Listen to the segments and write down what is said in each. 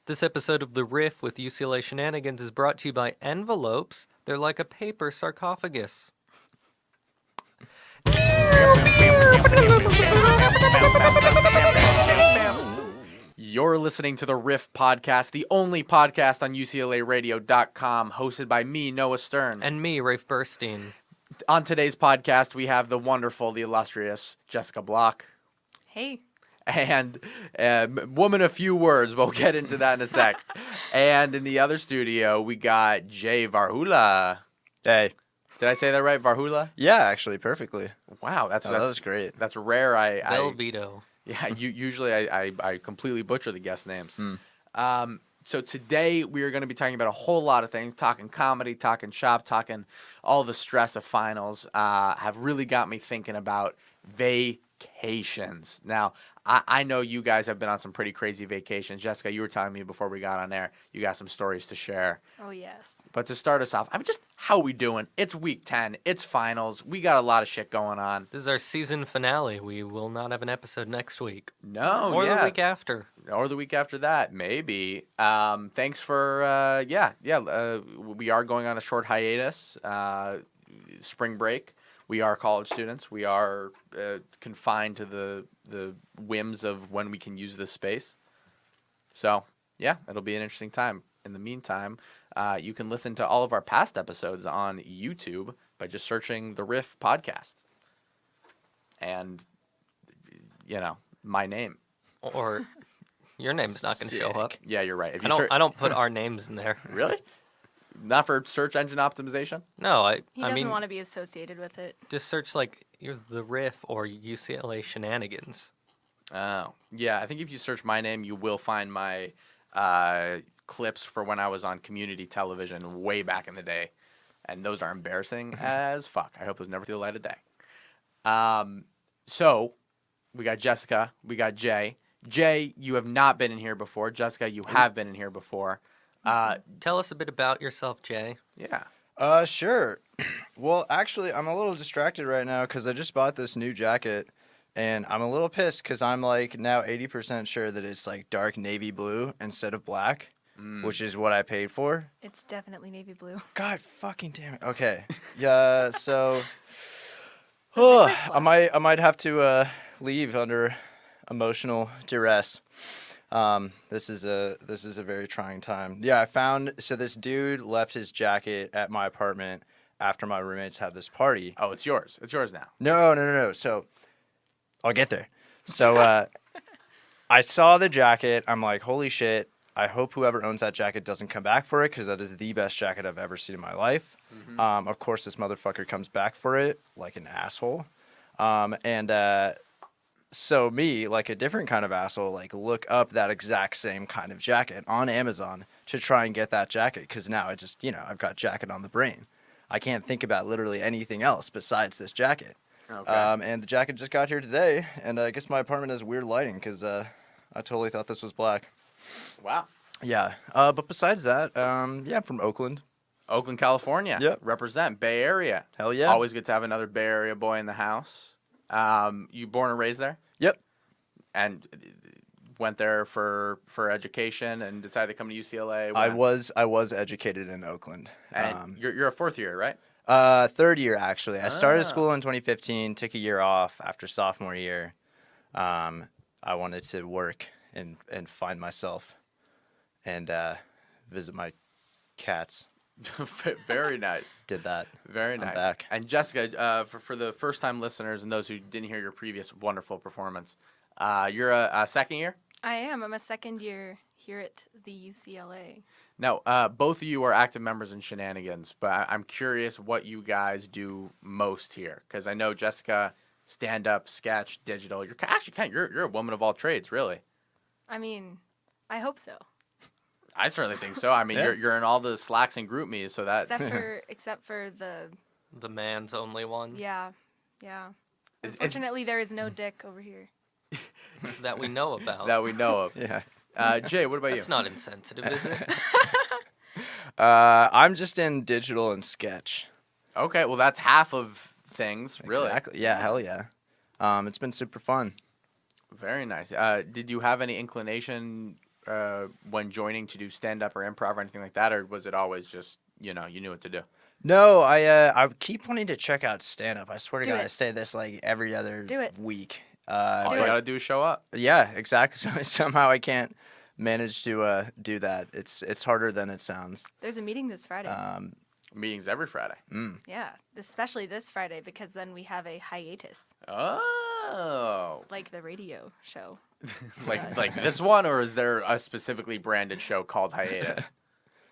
This episode of The Riff with UCLA Shenanigans is brought to you by envelopes. They're like a paper sarcophagus. You're listening to the Riff podcast, the only podcast on UCLARadio.com, hosted by me, Noah Stern. And me, Rafe Burstein. On today's podcast, we have the wonderful, the illustrious Jessica Block. Hey. And woman of few words. We'll get into that in a sec. And in the other studio, we got Jay Varhula. Hey. Did I say that right? Varhula? Yeah, actually, perfectly. Wow, that was great. That's rare. Velveto. Usually I completely butcher the guest names. So today we are going to be talking about a whole lot of things, talking comedy, talking shop, talking all the stress of finals. Have really got me thinking about vacations. Now, I know you guys have been on some pretty crazy vacations. Jessica, you were telling me before we got on air, you got some stories to share. Oh, yes. But to start us off, how we doing? It's week 10. It's finals. We got a lot of shit going on. This is our season finale. We will not have an episode next week. No, Or the week after. Or the week after that, maybe. Thanks for, we are going on a short hiatus, spring break. We are college students. We are confined to the whims of when we can use this space. So, yeah, it'll be an interesting time. In the meantime, you can listen to all of our past episodes on YouTube by just searching the Riff podcast. And, my name. Or your name's not going to show up. Yeah, you're right. If I don't put our names in there. Really? Not for search engine optimization? No, He doesn't want to be associated with it. Just search The Riff or UCLA Shenanigans. Oh, yeah. I think if you search my name, you will find my clips for when I was on community television way back in the day. And those are embarrassing as fuck. I hope those never see the light of day. So, we got Jessica. We got Jay. Jay, you have not been in here before. Jessica, you have been in here before. Tell us a bit about yourself, Jay. Yeah. Sure. Well, actually, I'm a little distracted right now because I just bought this new jacket, and I'm a little pissed because I'm now 80% sure that it's dark navy blue instead of black, which is what I paid for. It's definitely navy blue. God fucking damn it. Okay. Yeah. So, I might have to leave under emotional duress. This is a very trying time. Yeah, this dude left his jacket at my apartment after my roommates had this party. Oh, it's yours. It's yours now. No. So, I'll get there. So, I saw the jacket. I'm like, holy shit. I hope whoever owns that jacket doesn't come back for it because that is the best jacket I've ever seen in my life. Mm-hmm. Of course, this motherfucker comes back for it like an asshole. So me, like a different kind of asshole, look up that exact same kind of jacket on Amazon to try and get that jacket because now I just, I've got jacket on the brain. I can't think about literally anything else besides this jacket. Okay. And the jacket just got here today, and I guess my apartment has weird lighting because I totally thought this was black. Wow. Yeah. But besides that, I'm from Oakland. Oakland, California. Yep. Represent. Bay Area. Hell yeah. Always good to have another Bay Area boy in the house. You born and raised there? Yep. And went there for education and decided to come to UCLA? I was educated in Oakland. And you're a fourth year, right? Third year, actually. I started school in 2015, took a year off after sophomore year. I wanted to work and find myself and visit my cats. Very nice. Did that. Very nice. I'm back. And Jessica, for the first-time listeners and those who didn't hear your previous wonderful performance, you're a second year? I am. I'm a second year here at the UCLA. Now, both of you are active members in Shenanigans, but I'm curious what you guys do most here. Because I know Jessica, stand-up, sketch, digital. You're a woman of all trades, really. I mean, I hope so. I certainly think so. I mean, Yeah. you're in all the Slacks and group me's, so that... Except for the man's only one. Yeah. Unfortunately, there is no dick over here. That we know about. that we know of. Yeah. Jay, what about you? That's not insensitive, is it? I'm just in digital and sketch. Okay, well, that's half of things, really. Exactly. Yeah, hell yeah. It's been super fun. Very nice. Did you have any inclination when joining to do stand up or improv or anything like that, or was it always just you knew what to do? No, I keep wanting to check out stand up. I swear to Do God, it. I say this like every other Do it. week. All Do you it. gotta do is show up. Yeah, exactly. So somehow I can't manage to do that. It's harder than it sounds. There's a meeting this Friday. Meetings every Friday. Yeah, especially this Friday because then we have a hiatus, Oh, like the radio show. like this one, or is there a specifically branded show called Hiatus?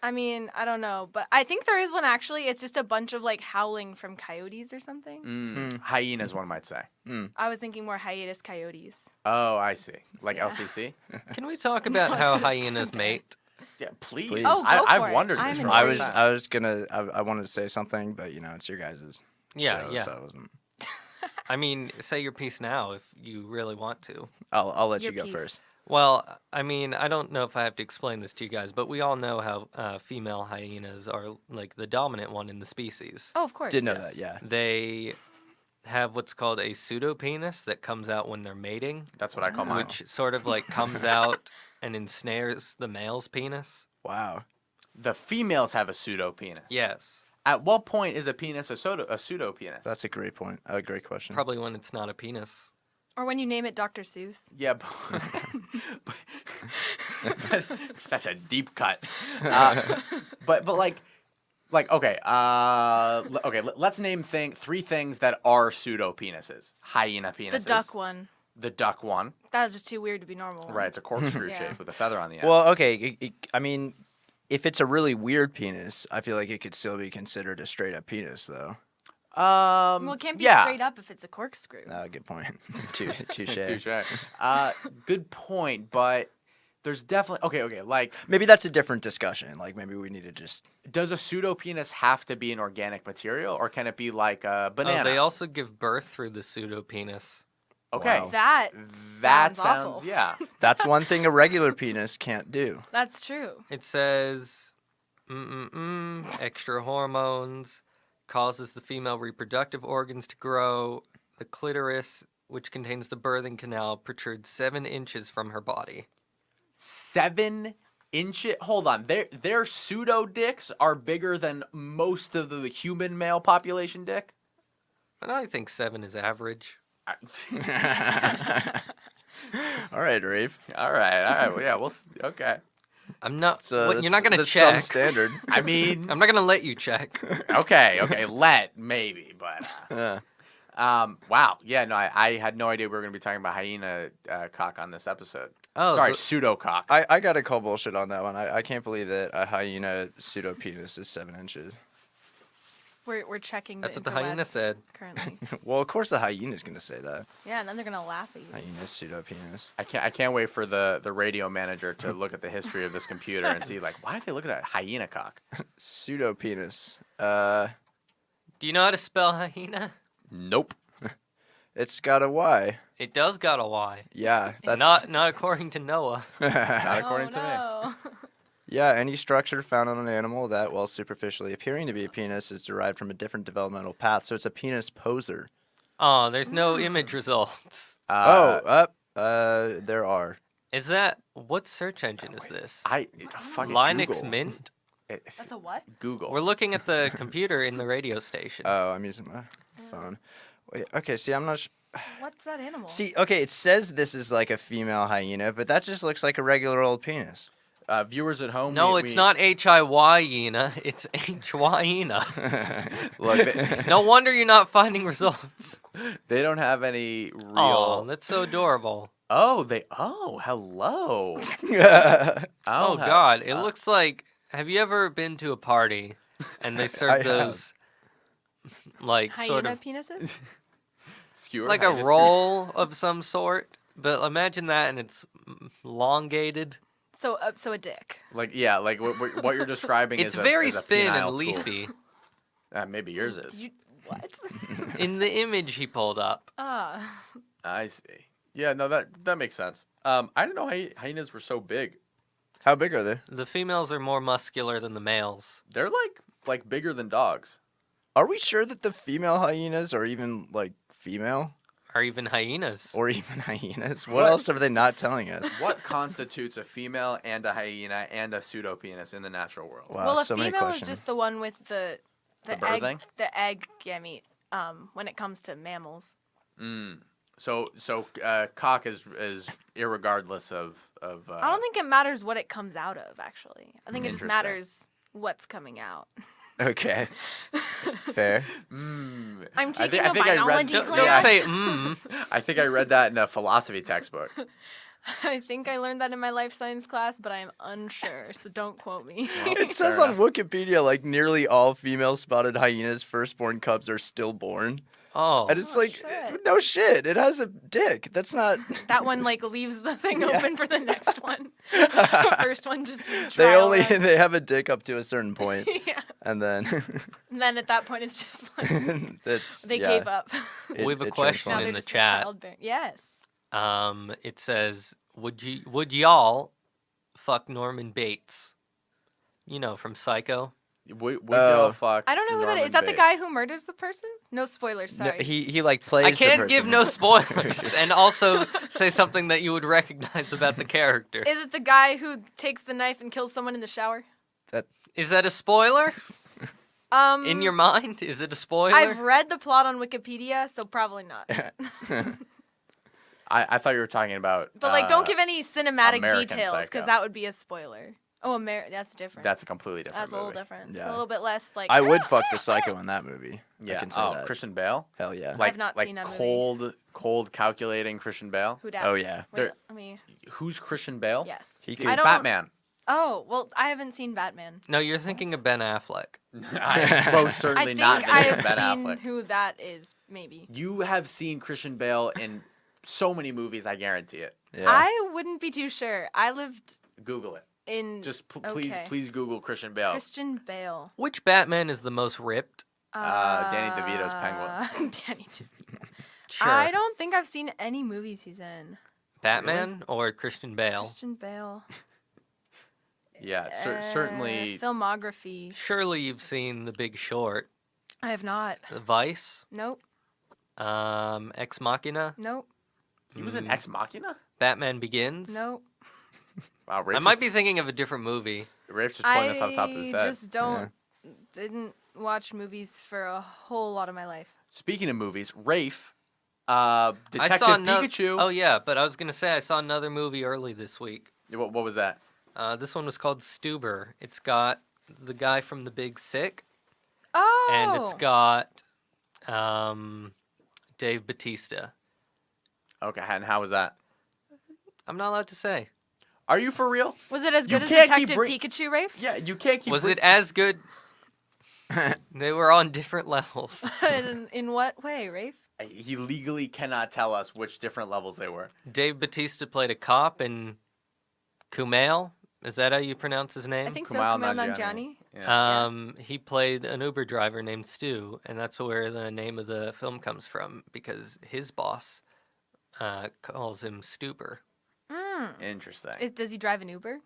I mean, I don't know, but I think there is one actually. It's just a bunch of like howling from coyotes or something. Hyenas, one might say. I was thinking more hiatus coyotes. Oh, I see. Like Yeah. LCC. Can we talk about how hyenas mate? Yeah, please. Please. Oh, go I've for it. wondered I'm this for a I long was time. I was gonna I wanted to say something, but it's your guys's Yeah, show, yeah. So I wasn't. I mean, say your piece now if you really want to. I'll let Your you go piece. first. Well, I mean, I don't know if I have to explain this to you guys, but we all know how female hyenas are like the dominant one in the species. Oh, of course. Did know Yes. that, yeah. They have what's called a pseudopenis that comes out when they're mating, That's what I call mine. which sort of like comes out and ensnares the male's penis. Wow. The females have a pseudo penis. Yes, At what point is a penis a pseudo penis? That's a great point. A great question. probably when it's not a penis. Or when you name it Dr. Seuss. Yeah, but that's a deep cut. But like okay, let's name three things that are pseudo penises. Hyena penises. The duck one. The duck one. That was just too weird to be normal. Right, it's a corkscrew Yeah. shape with a feather on the end. Well, okay. I mean, if it's a really weird penis, I feel like it could still be considered a straight up penis, though. Well, it can't be yeah. straight up if it's a corkscrew. Good point. Touche. Touche. Good point, but there's definitely okay. Like, Maybe that's a different discussion. Like maybe we need to just. does a pseudo penis have to be an organic material, or can it be like a banana? Oh, they also give birth through the pseudopenis. Okay, Wow. That that sounds awful. yeah. That's one thing a regular penis can't do. That's true. It says, extra hormones, causes the female reproductive organs to grow. The clitoris, which contains the birthing canal, protrudes 7 inches from her body. 7 inches. Hold on, their pseudo dicks are bigger than most of the human male population dick. But I think 7 is average. All right, Reeve. All right. Well, yeah, okay. I'm not. So what, you're not gonna that's some check. standard. I mean, I'm not gonna let you check. okay. Maybe, but. Wow. Yeah. No, I had no idea we were going to be talking about hyena cock on this episode. Oh, Sorry, the- pseudo cock. I gotta call bullshit on that one. I can't believe that a hyena pseudo penis is 7 inches. We're checking. That's the what the hyena interwebs said. currently. Well, of course the hyena's gonna say that. Yeah, and then they're gonna laugh at you. Hyena pseudo penis. I can't wait for the radio manager to look at the history of this computer and see like why are they looking at hyena cock? Pseudo penis. Do you know how to spell hyena? Nope. It's got a Y. It does got a Y. Yeah, that's Not according to Noah. Not according to me. no. Yeah, any structure found on an animal that, while superficially appearing to be a penis, is derived from a different developmental path. So it's a penis poser. Oh, there's no image results. There are. Is that what search engine is this? I fucking Linux Google. Mint. That's a what? Google. We're looking at the computer in the radio station. Oh, I'm using my phone. Wait, okay, see, I'm not. What's that animal? See, okay, it says this is like a female hyena, but that just looks like a regular old penis. Viewers at home. No, it's not H-I-Y-ena. It's H-Y-ena. Look, No wonder you're not finding results. they don't have any real. Oh, that's so adorable. Oh, hello. Oh, God. It looks like... Have you ever been to a party and they serve I those, like, Hyena sort of... penises? Skewer Like a hyena skewer. roll of some sort? But imagine that and it's elongated. So a dick. Like yeah, like what you're describing It's is very is a thin penile and tool. leafy. Maybe yours is. What? In the image he pulled up. I see. Yeah, no, that makes sense. I didn't know hyenas were so big. How big are they? The females are more muscular than the males. They're like bigger than dogs. Are we sure that the female hyenas are even, like, female? Or even hyenas. Or even hyenas. What else are they not telling us? What constitutes a female and a hyena and a pseudopenis in the natural world? Wow, well, a so many female is questions. just the one with the birthing? egg gamete. When it comes to mammals. So cock is irregardless of. I don't think it matters what it comes out of. Actually, I think it just Interesting. matters what's coming out. Okay. Fair. I'm taking I a think I read- biology Don't class. say I think I read that in a philosophy textbook. I think I learned that in my life science class, but I am unsure, so don't quote me. It says on Wikipedia like nearly all female spotted hyenas' firstborn cubs are stillborn. Oh. And it's Oh, like, shit. no shit. It has a dick. That's not. That one like leaves the thing open for the next one. First one just They trial only run. they have a dick up to a certain point, Yeah. and then And then at that point, it's just like that's they yeah, gave up. We have a it question Now in they're the just chat. childbearing. Yes. It says, would y'all fuck Norman Bates? You know, from Psycho. We Oh. go fuck. I don't know who that is. Norman Is that the Bates. guy who murders the person? No spoilers. No, Sorry. he like plays. I the can't give person. no spoilers, and also say something that you would recognize about the character. Is it the guy who takes the knife and kills someone in the shower? Is that a spoiler in your mind? Is it a spoiler? I've read the plot on Wikipedia, so probably not. I thought you were talking about. But like, don't give any cinematic American details Psycho. because that would be a spoiler. Oh, that's different. That's a completely different That's a little movie. different. It's Yeah. a little bit less like. I would fuck the psycho in that movie. Yeah. I can say Oh, that. Christian Bale. Hell yeah. Like not like seen that movie. cold, calculating Christian Bale. Who dat? Oh yeah. Wait, let me. Who's Christian Bale? Yes. He Yeah, could- I don't- Batman. Oh well, I haven't seen Batman. No, you're thinking of Ben Affleck. I most I certainly think not I thinking have of Ben seen Affleck. who that is. Maybe. You have seen Christian Bale in so many movies. I guarantee it. Yeah. I wouldn't be too sure. I lived Google it. in. Just Okay. please Google Christian Bale. Christian Bale. Which Batman is the most ripped? Danny DeVito's Penguin. Danny DeVito. Sure. I don't think I've seen any movies he's in. Batman or Christian Bale? Christian Bale. Yeah, certainly. Filmography. Surely you've seen The Big Short, I have not. The Vice, Nope. Ex Machina, Nope. He was an Ex Machina. Batman Begins. Nope. Wow, I might be thinking of a different movie. Rafe's just pointing us on top of his head. just didn't watch movies for a whole lot of my life. Speaking of movies, Rafe, I Detective saw Pikachu. Oh yeah, but I was gonna say I saw another movie early this week. What was that? This one was called Stuber. It's got the guy from The Big Sick, Oh. and it's got Dave Bautista. Okay, and how was that? I'm not allowed to say. Are you for real? Was it as You good as can't keep Detective Pikachu, Rafe? Yeah, you can't keep. Was it as good? They were on different levels. in what way, Rafe? He legally cannot tell us which different levels they were. Dave Bautista played a cop in Kumail. Is that how you pronounce his name? I think so. Kumail Kumail Nanjiani. Nanjiani. Yeah. He played an Uber driver named Stu, and that's where the name of the film comes from because his boss calls him Stuber. Interesting. Does he drive an Uber?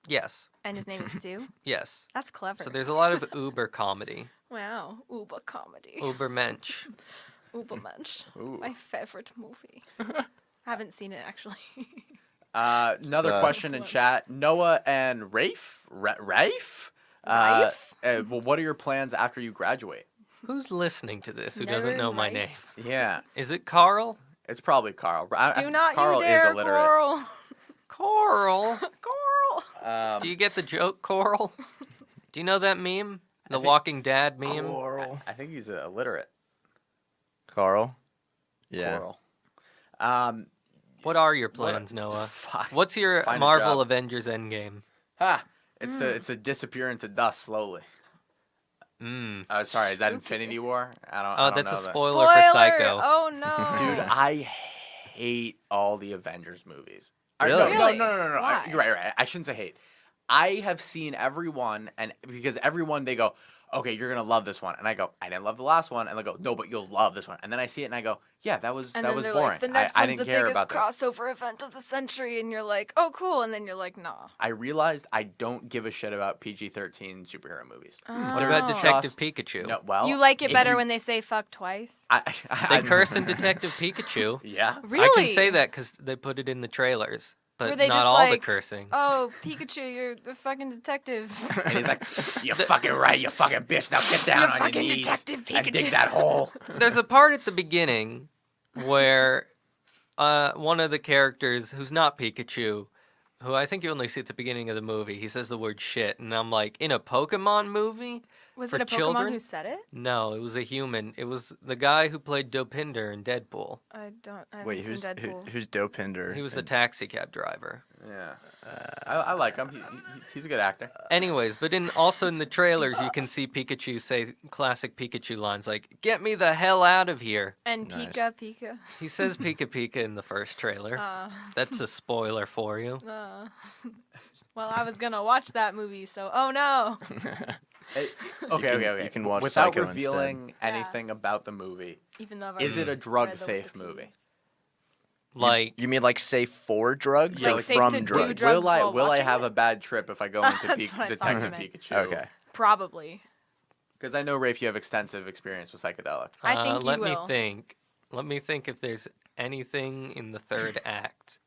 Yes, And his name is Stu? yes. That's clever. So there's a lot of Uber comedy. Wow. Uber comedy. Uber Mensch. Ubermensch. Ooh. My favorite movie. Haven't seen it actually. Another So- question in chat. Noah and Rafe? Rafe? Rafe? Well, what are your plans after you graduate? Who's listening to this who Never doesn't know my mind. name? Yeah, Is it Carl? it's probably Carl. Do not Carl you dare, is illiterate. Coral. Coral. Coral. Do you get the joke, Coral? Do you know that meme? The Walking Dad meme? Coral. I think he's illiterate. Carl. Yeah. Coral. What are your plans, Noah? Fuck. What's your Find a Marvel job. Avengers Endgame? Ha! It's the disappear into dust slowly. Mm. Sorry, is that Infinity War? I don't. Oh, I don't that's know a that. spoiler for Psycho. Oh no. Dude, I hate all the Avengers movies. Really? No. Really? You're Why? right. I shouldn't say hate. I have seen everyone, and because everyone they go, okay, you're gonna love this one, and I go, I didn't love the last one, and they go, no, but you'll love this one, and then I see it and I go, yeah, that was And that then was they're boring. like, the next I one's didn't the care biggest about this. crossover event of the century, and you're like, oh, cool, and then you're like, nah. I realized I don't give a shit about PG-13 superhero movies. What about Oh. Detective Just- Pikachu? No, well, You like it if better you- when they say fuck twice? They curse in Detective Pikachu. Yeah. Really? I can say that because they put it in the trailers, Were but they not just all like, the cursing. Oh, Pikachu, you're the fucking detective. And he's like, "You're fucking right, you fucking bitch. Now get down You're on fucking your knees Detective and dig Pikachu." that hole." There's a part at the beginning where one of the characters who's not Pikachu, who I think you only see at the beginning of the movie, he says the word shit, and I'm like, in a Pokemon movie? Was For it a Pokemon children? who said it? No, it was a human. It was the guy who played Dopinder in Deadpool. I haven't Wait, seen who's Deadpool. who's Dopinder? He was the taxi cab driver. Yeah. I like him. He's a good actor. Anyways, but also in the trailers, you can see Pikachu say classic Pikachu lines like, "Get me the hell out of here." And Nice. Pika. He says Pika Pika in the first trailer. That's a spoiler for you. Well, I was gonna watch that movie, so oh no. Okay. you can watch Without Psycho revealing Yeah. anything about the movie, Even though I've is it already a drug read the safe Wiki. movie? Like, You mean like safe for drugs Yeah, or like safe from to do drugs? drugs. Will I while will I watching have it? a bad trip if I go into That's what I thought you Detective meant. Pikachu? Okay. Probably. Because I know, Rafe, you have extensive experience with psychedelics. I think you let will. me think. Let me think if there's anything in the third act.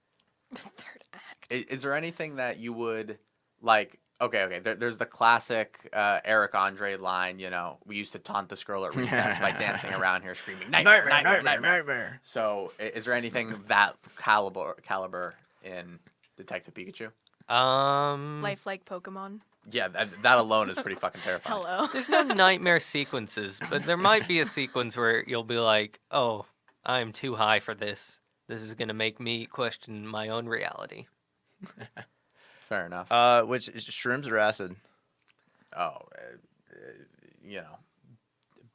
The third act. Is there anything that you would like? Okay. There's the classic Eric Andre line. You know, we used to taunt this girl at recess by dancing around here screaming nightmare. So, is there anything that caliber in Detective Pikachu? Lifelike Pokemon. Yeah, that alone is pretty fucking terrifying. Hello. There's no nightmare sequences, but there might be a sequence where you'll be like, "Oh, I am too high for this. This is gonna make me question my own reality." Fair enough. Which is shrooms or acid? You know,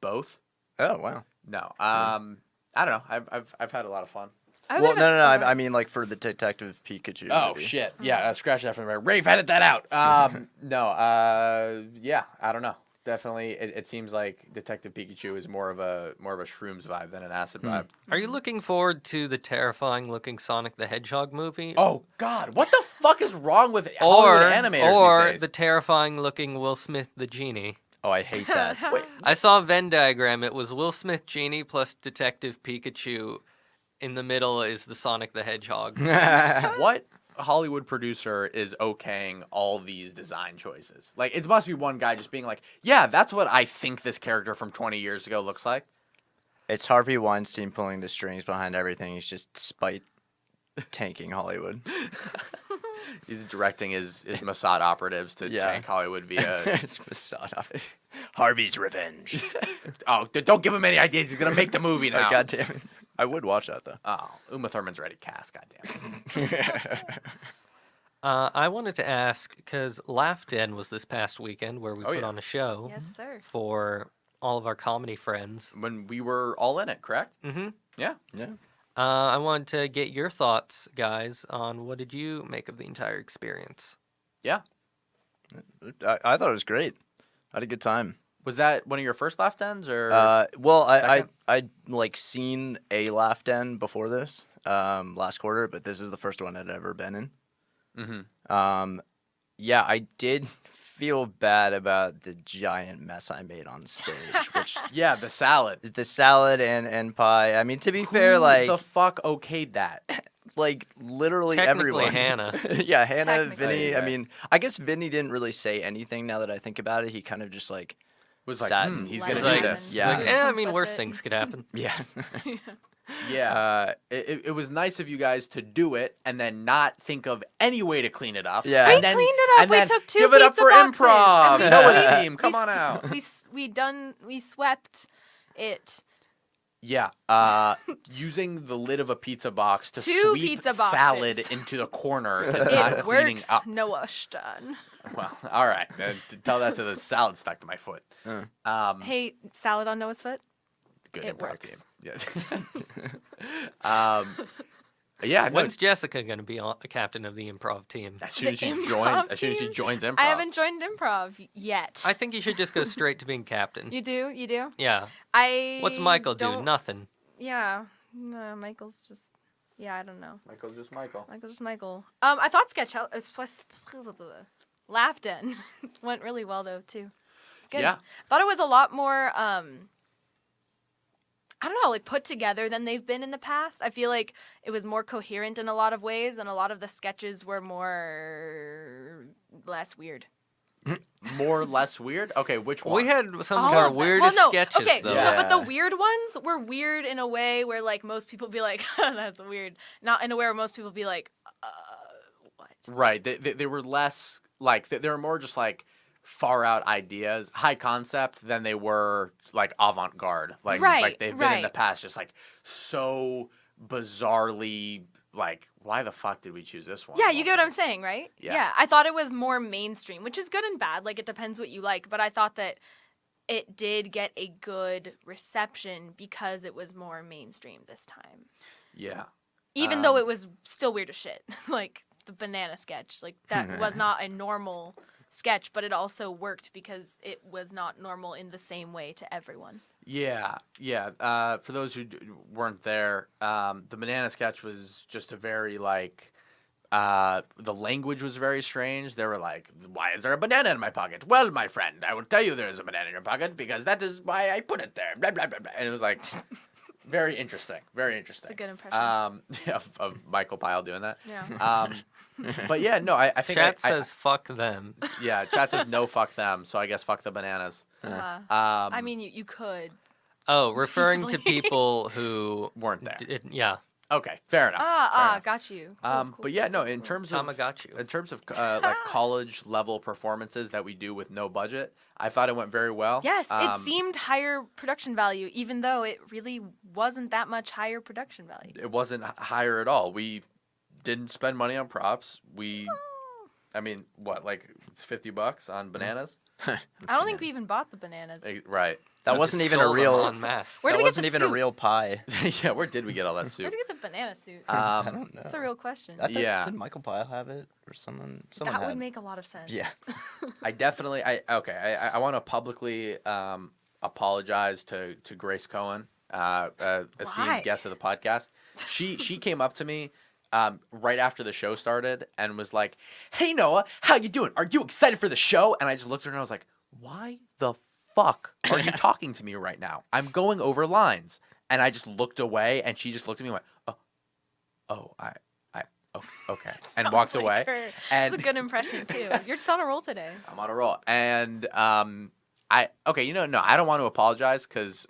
both. Oh wow. No. I don't know. I've had a lot of fun. Well, no. I mean like for the Detective Pikachu. Oh movie. shit! Yeah, scratch that from there. Rafe, edit that out. No. Yeah, I don't know. Definitely, it seems like Detective Pikachu is more of a shrooms vibe than an acid vibe. Are you looking forward to the terrifying-looking Sonic the Hedgehog movie? Oh God, what the fuck is wrong with Hollywood animators or these days? the terrifying-looking Will Smith the genie? Oh, I hate that. I saw a Venn diagram. It was Will Smith genie plus Detective Pikachu. In the middle is the Sonic the Hedgehog. What Hollywood producer is okaying all these design choices? Like, it must be one guy just being like, "Yeah, that's what I think this character from 20 years ago looks like." It's Harvey Weinstein pulling the strings behind everything. He's just spite tanking Hollywood. He's directing his Mossad operatives to Yeah. tank Hollywood via. It's Masada. Harvey's Revenge. Don't give him any ideas. He's gonna make the movie now. Oh, God damn it. I would watch that though. Oh, Uma Thurman's ready cast. Goddamn. I wanted to ask, because Laugh Den was this past weekend where we put yeah. on a show Yes, sir. for all of our comedy friends. When we were all in it, correct? Mm-hmm. Yeah. Yeah. I wanted to get your thoughts, guys, on what did you make of the entire experience? Yeah. I thought it was great. I had a good time. Was that one of your first laugh dens or? Well, second? I'd like seen a Laugh Den before this, last quarter, but this is the first one I'd ever been in. Mm-hmm. Yeah, I did feel bad about the giant mess I made on stage, which Yeah, the salad. the salad and pie. I mean, to be fair, Who like the fuck okayed that? like literally Technically, everyone. Hannah. Yeah, Hannah, Technically. Vinny. Yeah. I mean, I guess Vinny didn't really say anything. Now that I think about it, he kind of just like Was like, Sad. he's Let gonna it do happen. this. Yeah. Like, I mean, Complicit. worse things could happen. yeah. Yeah. It was nice of you guys to do it and then not think of any way to clean it up. Yeah. And We then- cleaned it up. and We then took 2 give it up pizza for boxes, improv. and we Noah's swept- team, come on out. We swept it. Yeah, using the lid of a pizza box to 2 sweep pizza boxes. salad into the corner is not It cleaning works. up. Noah Stun. Well, all right. Tell that to the salad stuck to my foot. Hey, salad on Noah's foot. Good it improv works. team. Yes. Yeah, no, When's Jessica gonna be a captain of the improv team? as soon as The she improv joins, team? improv. I haven't joined improv yet. I think you should just go straight to being captain. You do? You do? Yeah. I. What's Michael do? don't- Nothing. Yeah. No, Michael's just. Yeah, I don't know. Michael's just Michael. Michael's just Michael. I thought Sketch Laughed In went really well though too. It's good. Yeah. Thought it was a lot more. I don't know, like put together than they've been in the past. I feel like it was more coherent in a lot of ways, and a lot of the sketches were less weird. More or less weird? Okay, which one? We had some of All our of them. weirdest Well, no, sketches, okay, though. So, but the Yeah. weird ones were weird in a way where like most people be like, "That's weird," not in a way where most people be like, "What?" Right. They were less like they were more just like far out ideas, high concept than they were like avant garde. Like Right, they've been in the right. past just like so bizarrely like why the fuck did we choose this one? Yeah, you get what I'm saying, right? Yeah. I thought it was more mainstream, which is good and bad. Like, it depends what you like. But I thought that it did get a good reception because it was more mainstream this time. Yeah. Even though it was still weird as shit. Like, the banana sketch. Like, that was not a normal sketch, but it also worked because it was not normal in the same way to everyone. Yeah. For those who weren't there, the banana sketch was just a very like, the language was very strange. They were like, "Why is there a banana in my pocket?" "Well, my friend, I will tell you there is a banana in your pocket because that is why I put it there." Blah blah blah blah. And it was like, very interesting. Very interesting. It's a good impression. Of Michael Pyle doing that. Yeah. But yeah, no, I think Chat says fuck them. yeah, chat says no, fuck them. So I guess fuck the bananas. I mean, you could. Oh, referring to Feasibly. people who Weren't there. yeah, Okay, fair enough. fair enough. Got you. Cool, But yeah, no. In terms of Tama got you. in terms of like college level performances that we do with no budget, I thought it went very well. Yes, it seemed higher production value, even though it really wasn't that much higher production value. It wasn't higher at all. We didn't spend money on props. I mean, what, like it's $50 on bananas? I don't think we even bought the bananas. Right. That wasn't even a Stole them real. en masse. Where That did we get wasn't the even a suit? real pie. Yeah. Where did we get all that Where'd soup? you get the banana suit? I don't know. That's a real question. I thought, Yeah. Didn't Michael Pyle have it or someone? Someone That had would it. make a lot of sense. Yeah. I definitely. I want to publicly apologize to Grace Cohen, esteemed Why? guest of the podcast. She came up to me right after the show started and was like, "Hey Noah, how you doing? Are you excited for the show?" And I just looked at her and I was like, "Why the fuck are you talking to me right now? I'm going over lines." And I just looked away, and she just looked at me and went, "Oh, okay," and Sounds walked like away. her. And That's a good impression too. You're just on a roll today. I'm on a roll. And no, I don't want to apologize because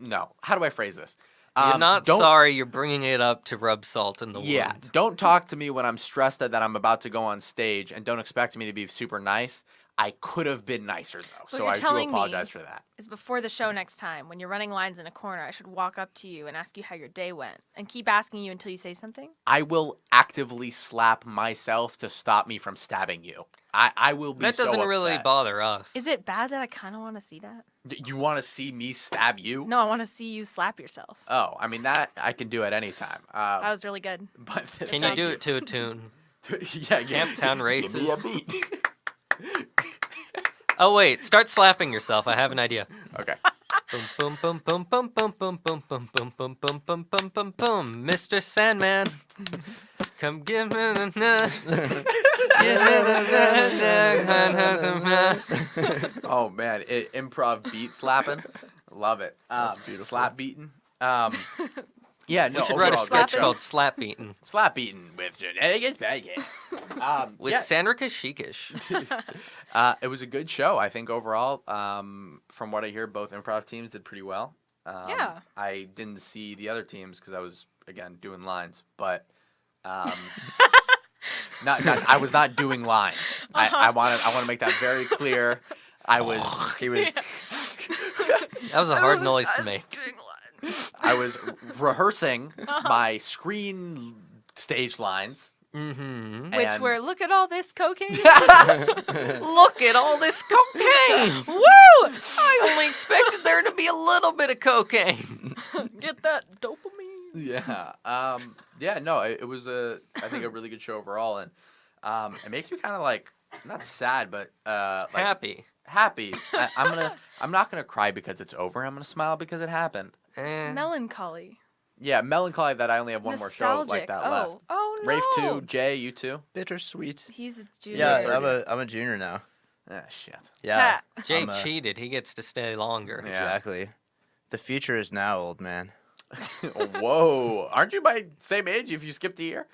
no. How do I phrase this? You're not don't- sorry. You're bringing it up to rub salt in the Yeah, wound. don't talk to me when I'm stressed that I'm about to go on stage, and don't expect me to be super nice. I could have been nicer though, So so you're I do telling me- apologize for that. Is before the show next time, when you're running lines in a corner, I should walk up to you and ask you how your day went, and keep asking you until you say something. I will actively slap myself to stop me from stabbing you. I will be That so doesn't really upset. bother us. Is it bad that I kind of want to see that? You want to see me stab you? No, I want to see you slap yourself. Oh, I mean that I can do at any time. That was really good. But Can you do it to a tune? Yeah, Camptown Give me a races. beat. Oh wait, start slapping yourself. I have an idea. Okay. Boom boom boom boom boom boom boom boom boom boom boom boom boom boom boom boom. Mr. Sandman, come give me the Oh man, improv beat slapping, love it. beautiful. Slap beating. Yeah, no. We should write a overall, sketch Slapping. called Slap Beaten slap beating with Shenanigans. with Yeah, Sandrika Sheekish. it was a good show. I think overall, from what I hear, both improv teams did pretty well. Yeah. I didn't see the other teams because I was again doing lines, but not I was not doing lines. I want to make that very clear. He was. That was a hard noise to make. I was rehearsing my screen stage lines. Mm-hmm. Which and- were, look at all this cocaine. Look at all this cocaine. Woo! I only expected there to be a little bit of cocaine. Get that dopamine. Yeah. Yeah. No, it was I think a really good show overall, and it makes me kind of like not sad, but like Happy. happy. I'm not gonna cry because it's over. I'm gonna smile because it happened. Melancholy. Yeah, melancholy that I only have one more show like Nostalgic. that Oh. left. Oh no. Rafe 2, Jay, you too? Bittersweet. He's a junior. Yeah, Yeah, I'm a junior now. Ah, shit. Yeah. Ha. Jay I'm a- cheated. He gets to stay longer. Yeah. Exactly. The future is now, old man. Whoa. Aren't you my same age if you skipped a year?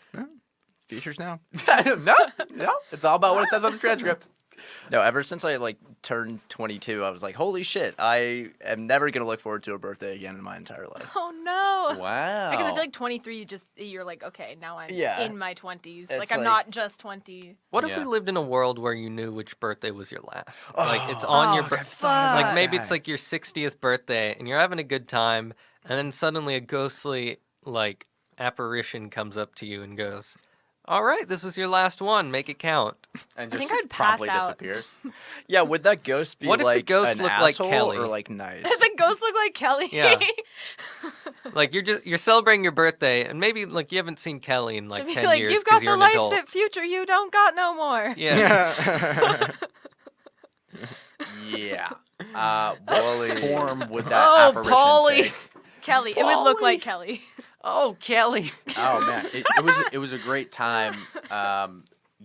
Future's now. No. It's all about what it says on the transcript. No, ever since I like turned 22, I was like, holy shit, I am never gonna look forward to a birthday again in my entire life. Oh no. Wow. Because I feel like 23, you're like, okay, now I'm Yeah. in my 20s. It's Like I'm like- not just 20. What if Yeah. we lived in a world where you knew which birthday was your last? Like it's on your birthday. fuck. Like maybe it's like your 60th birthday and you're having a good time, and then suddenly a ghostly like apparition comes up to you and goes, "All right, this was your last one. Make it count." And I just think I'd pass promptly out. disappears. Yeah, would that ghost be What if the like ghost an looked like asshole Kelly? or like nice? Does the ghost look like Kelly? Yeah. Like you're celebrating your birthday, and maybe like you haven't seen Kelly in like Should be 10 like, years you've because got you're the an life adult. that future you don't got no more. Yeah. Yeah. What Pauly. form would that Oh, apparition Pauly. take? Kelly. It would look Polly. like Kelly. Oh, Kelly. Oh man, it was a great time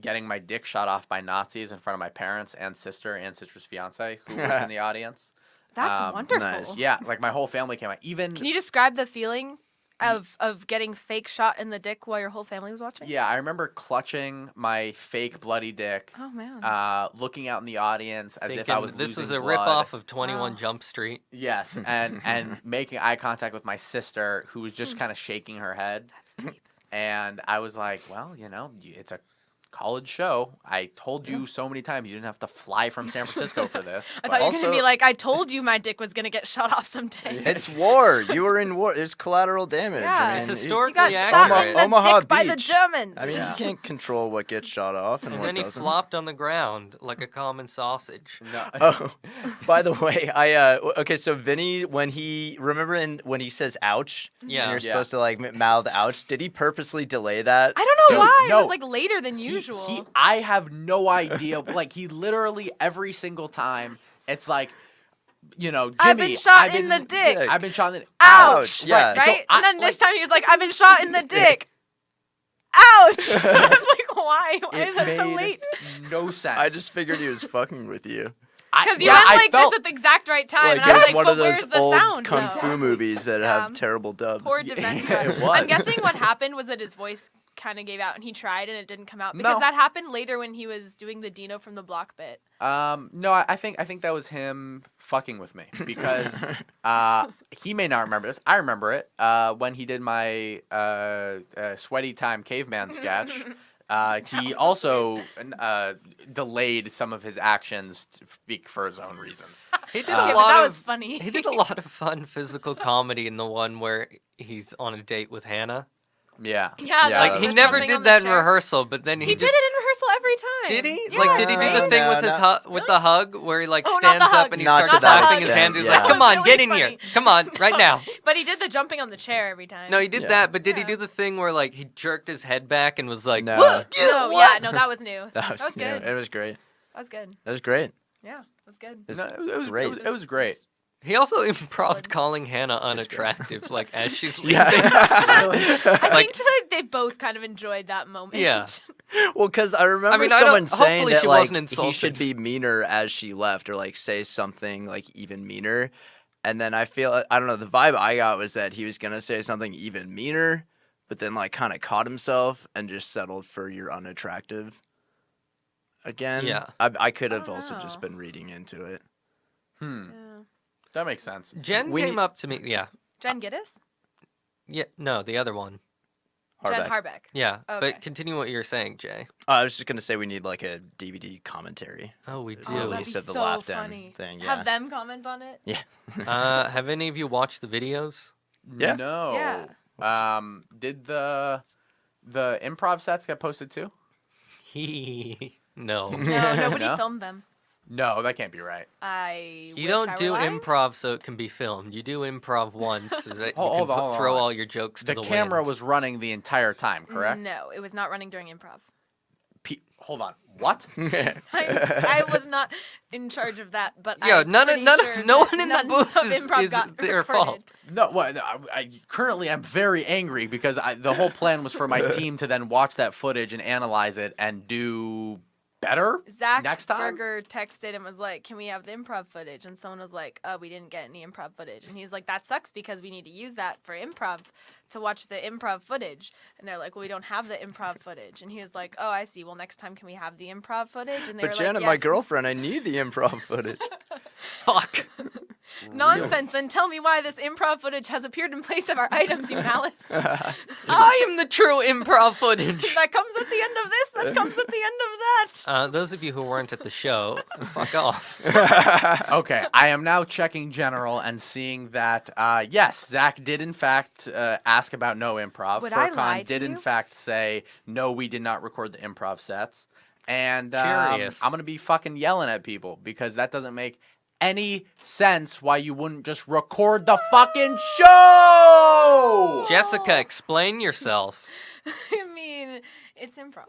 getting my dick shot off by Nazis in front of my parents and sister's fiance who was in the audience. That's wonderful. nice. Yeah, like my whole family came out. Even Can you describe the feeling of getting fake shot in the dick while your whole family was watching? yeah, I remember clutching my fake bloody dick, Oh man. looking out in the audience as if I Thinking was this was losing a blood. rip-off of 21 Wow. Jump Street. Yes, and making eye contact with my sister who was just kind of shaking her head. That's deep. And I was like, well, you know, it's a college show. I told you so many times you didn't have to fly from San Francisco for this. I but- thought you were gonna also- be like, I told you my dick was gonna get shot off someday. It's war. You were in war. There's collateral damage. Yeah. I mean, It's You historically got shot accurate. in the Omaha dick by the Beach. Germans. I mean, Yeah. you can't control what gets shot off and And what then he doesn't. flopped on the ground like a common sausage. No. Oh, by the way, okay. So Vinny, when he says "ouch," Yeah. and you're Yeah. supposed to like mouth "ouch," did he purposely delay that? I don't know So, why. It no, was like later than usual. I have no idea. Like he literally every single time, it's like, you know, Jimmy, I've been shot in the dick. Yeah. I've been shot in the Ouch! Yeah. Right? So and then this like, time he was like, I've been shot in the dick. Ouch! I was like, why? Why it is that so made late? no sense. I just figured he was fucking with you. Because you yeah, went I like felt, this at the exact right time. Like and I was it's like, one but of those where's the old sound? kung though? fu movies that Yeah. have terrible dubs. Poor Yeah. Devendra. It was. I'm guessing what happened was that his voice kind of gave out and he tried and it didn't come out. Because No. that happened later when he was doing the Dino from the Block bit. No, I think that was him fucking with me because he may not remember this. I remember it when he did my sweaty time caveman sketch. He also delayed some of his actions to speak for his own reasons. He did Okay, a but lot that of was funny. He did a lot of fun physical comedy in the one where he's on a date with Hannah. Yeah. Yeah, Yeah, Like that he was never funny. did that in rehearsal, but then He he did just it in rehearsal every time. did he? Yeah, Like did he do right? the thing No, with his no. with the hug where he like Oh, not the stands up hug. and he Not starts to that clapping his hand? extent, He's yeah. like, "Come on, That was get in really here! funny. Come on, right now!" But he did the jumping on the chair every time. No, he did Yeah. that, but did he Yeah. do the thing where like he jerked his head back and was like, No. "What? No, What?" yeah, no, that was new. That was good. It was great. That was good. That was great. Yeah, that was good. It's No, it was great. It was great. He also improv Solid. calling Hannah unattractive, like as she's leaving. Yeah. I Like- think that they both kind of enjoyed that moment. Yeah. Well, because I remember mean, I someone don't- saying hopefully that she like wasn't he insulted. should be meaner as she left, or like say something like even meaner. And then I feel I don't know. The vibe I got was that he was gonna say something even meaner, but then like kind of caught himself and just settled for "you're unattractive." Again, Yeah. I could have don't also just know. been reading into it. Hmm. Yeah. That makes sense. Jen We- came up to me. Yeah. Jen Giddis? Yeah. No, the other one. Jen Harbeck. Harbeck. Yeah. Okay. But continue what you're saying, Jay. I was just gonna say we need like a DVD commentary. Oh, we Oh, do. that'd he be said the so laughed in funny. thing, yeah. Have them comment on it? Yeah. Have any of you watched the videos? Yeah. No. Yeah. Did the improv sets get posted too? No. No, nobody No? filmed them. No, that can't be right. I You wish don't I were do lying. improv so it can be filmed. You do improv once so that you Hold can on, throw hold on. all your jokes The to the camera wind. was running the entire time, correct? No, it was not running during improv. Hold on. What? I was not in charge of that, but Yeah, I'm no pretty one sure in that the none booth of improv is got their recorded. fault. No, what? Currently I'm very angry because the whole plan was for my team to then watch that footage and analyze it and do better Zach next time. Berger texted and was like, "Can we have the improv footage?" And someone was like, "Oh, we didn't get any improv footage." And he's like, "That sucks because we need to use that for improv to watch the improv footage." And they're like, "Well, we don't have the improv footage." And he was like, "Oh, I see. Well, next time can we have the improv footage?" And they But were Janet, like, my "Yes." girlfriend, I need the improv footage. Fuck. Nonsense, and tell me why this improv footage has appeared in place of our items, you malice. I am the true improv footage. That comes at the end of this, that comes at the end of that. Those of you who weren't at the show, fuck off. Okay, I am now checking general and seeing that yes, Zach did in fact ask about no improv. Would I Furcon lie to did in you? fact say no, we did not record the improv sets. And Curious. I'm gonna be fucking yelling at people because that doesn't make any sense. Why you wouldn't just record the fucking show? Jessica, explain yourself. I mean, it's improv.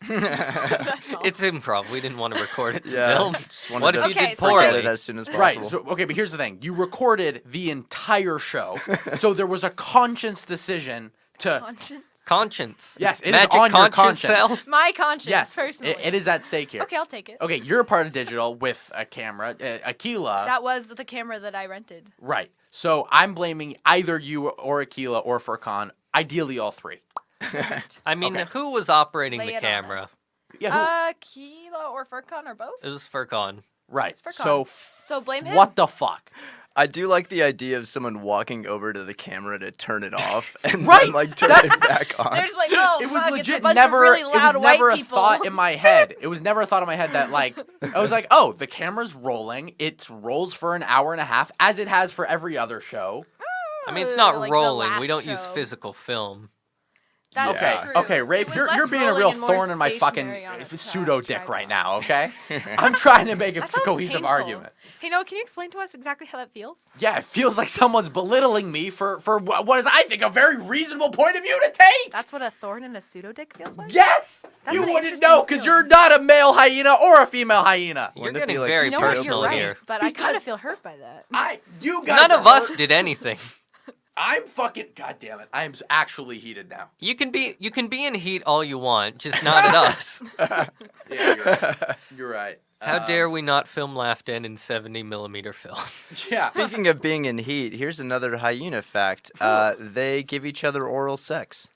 That's all. It's improv. We didn't want to record it to Yeah, film. just wanted What to if you Okay, did so forget poorly? it as soon as Right. possible. So, okay, but here's the thing: you recorded the entire show, so there was a conscious decision to. Conscience. Conscience. Yes, it is Magic on your conscience conscience. cell. My conscience, Yes, personally. it is at stake here. Okay, I'll take it. Okay, you're a part of digital with a camera. Aquila. That was the camera that I rented. Right. So I'm blaming either you or Aquila or Furcon. Ideally, all three. I mean, Okay. who was operating Lay the it on camera? us. Yeah. Keela or Furcon or both? It was Furcon. Right. It's Furcon. So So blame him. what the fuck? I do like the idea of someone walking over to the camera to turn it off and Right, then like turn that's- it back on. They're just like, oh, It was fuck, legit it's a bunch never. of really It loud was white never a people. thought in my head. It was never a thought in my head that like I was like, oh, the camera's rolling. It rolls for an hour and a half, as it has for every other show. I mean, it's not Like the rolling. We last don't use show. physical film. That's Okay, true. okay, It Rafe, was you're less being a real rolling and more thorn in my fucking stationary on a pseudo dick tripod. right now. Okay, I'm trying to make a That sounds cohesive painful. argument. Hey, Noah, can you explain to us exactly how that feels? Yeah, it feels like someone's belittling me for what is I think a very reasonable point of view to take. That's what a thorn in a pseudo dick feels like? Yes, That's you an wouldn't interesting know because feeling. you're not a male hyena or a female hyena. You're Wouldn't it getting be, like, very You know what? personal You're right, here. but I kind Because- of feel hurt by that. You guys. None of are us hurt. did anything. I'm fucking. God damn it! I am actually heated now. You can be in heat all you want, just not at us. Yeah, you're right. You're right. How dare we not film Laughed in 70mm film? Yeah. Speaking of being in heat, here's another hyena fact. They give each other oral sex.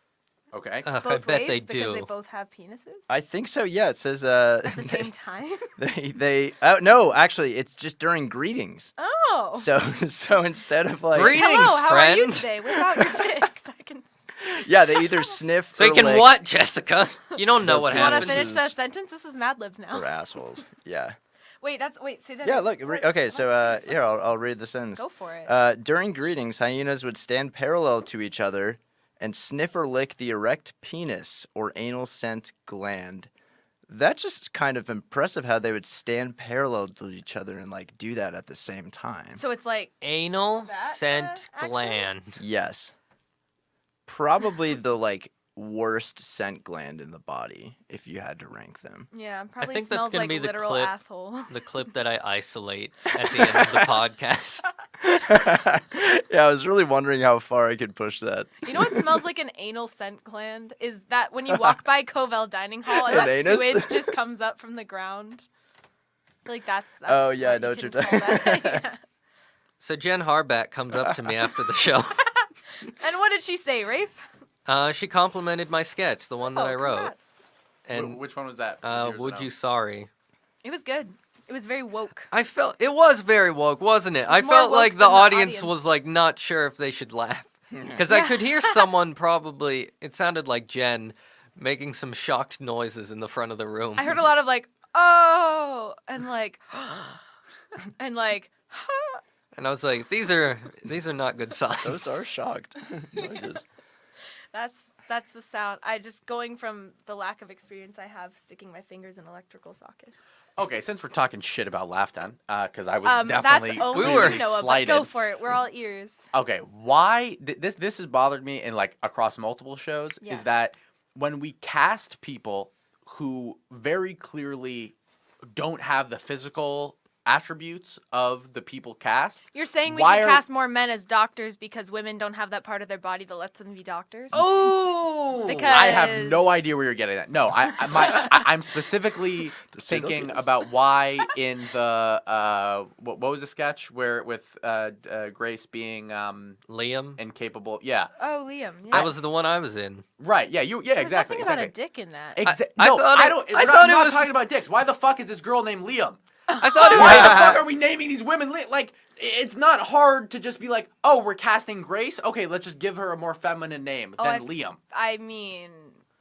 Okay. Ugh, I Both bet ways, they because do. they both have penises I think so. Yeah, it says at the same time. they no, actually, it's just during greetings. Oh. So instead of like Greetings, Hello, how are you friend. today? What about your dick? So I can. yeah, they either sniff So or you can lick what, Jessica? You don't know what You want to happens. finish is- that sentence? This is Mad Libs now. or assholes. Yeah. Say that. Yeah. again. Look. Okay. So here, I'll read the sentence. Go for it. During greetings, hyenas would stand parallel to each other and sniff or lick the erect penis or anal scent gland. That's just kind of impressive how they would stand parallel to each other and like do that at the same time. So it's like Anal That, scent action? gland. Yes. Probably the like worst scent gland in the body if you had to rank them. yeah, probably think that's smells gonna like be the literal clip. asshole. The clip that I isolate at the end of the podcast. Yeah, I was really wondering how far I could push that. You know what smells like an anal scent gland? Is that when you walk by Covell Dining Hall and An that anus? sewage just comes up from the ground? I feel like that's Oh, yeah, I what know you what you're can call talking that. Yeah. So Jen Harback comes up to me after the show. And what did she say, Rafe? She complimented my sketch, the one that Oh, I wrote. congrats. And which one was that? would you sorry? It was good. It was very woke. I felt it was very woke, wasn't it? I more felt woke like than the the audience audience. was like not sure if they should laugh because I could hear someone probably. It sounded like Jen making some shocked noises in the front of the room. I heard a lot of like, oh, and like, and like, and I was like, these are not good signs. Those are shocked noises. that's That's the sound. I just going from the lack of experience I have sticking my fingers in electrical sockets. Okay, since we're talking shit about Laugh Done, because I was That's definitely only clearly Noah, but slighted. go for it. We're all ears. Okay, why this has bothered me in like across multiple shows Yes. is that when we cast people who very clearly don't have the physical attributes of the people cast. You're saying we Why should are- cast more men as doctors because women don't have that part of their body that lets them be doctors? Oh, Because- I have no idea where you're getting at. No, I'm specifically thinking pseudo-penis. about why in the what was the sketch where with Grace being Liam. incapable? Yeah, Oh, Liam. Yeah. That was the one I was in. right. Yeah, There's exactly. nothing about a exactly. dick in that. I No, thought I it- don't. I We're thought it not was- talking about dicks. Why the fuck is this girl named Liam? I thought it Why the was. fuck are we naming these women like? It's not hard to just be like, oh, we're casting Grace. Okay, let's just give her a more feminine name Oh, than Liam. I mean,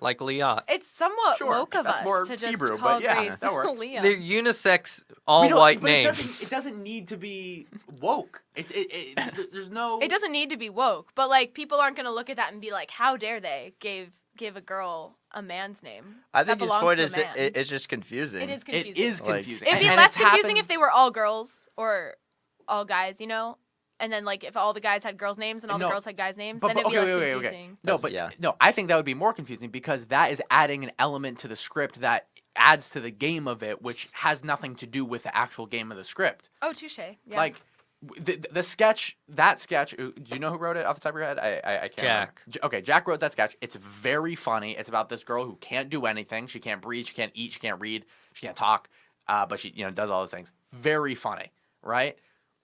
Like Liat. it's somewhat Sure, woke of that's us more to just Hebrew, call but yeah, Grace that works. Liam. They're unisex, We all don't- white but it names. doesn't need to be woke. There's no. It doesn't need to be woke, but like people aren't gonna look at that and be like, "How dare they give a girl a man's name?" I think that his belongs point to a is man. it's just confusing. It is It confusing. is Like- confusing. It'd be And less it's confusing happened- if they were all girls or all guys, you know? And then like if all the guys had girls' names and all No, the girls had guys' names, But, then it'd be okay, less wait. confusing. No, That's- but yeah. no, I think that would be more confusing because that is adding an element to the script that adds to the game of it, which has nothing to do with the actual game of the script. Oh, touche. Yeah. Like the sketch, that sketch. Do you know who wrote it off the top of your head? I can't. Jack. Remember. Okay, Jack wrote that sketch. It's very funny. It's about this girl who can't do anything. She can't breathe. She can't eat. She can't read. She can't talk. But she does all the things. Very funny, right?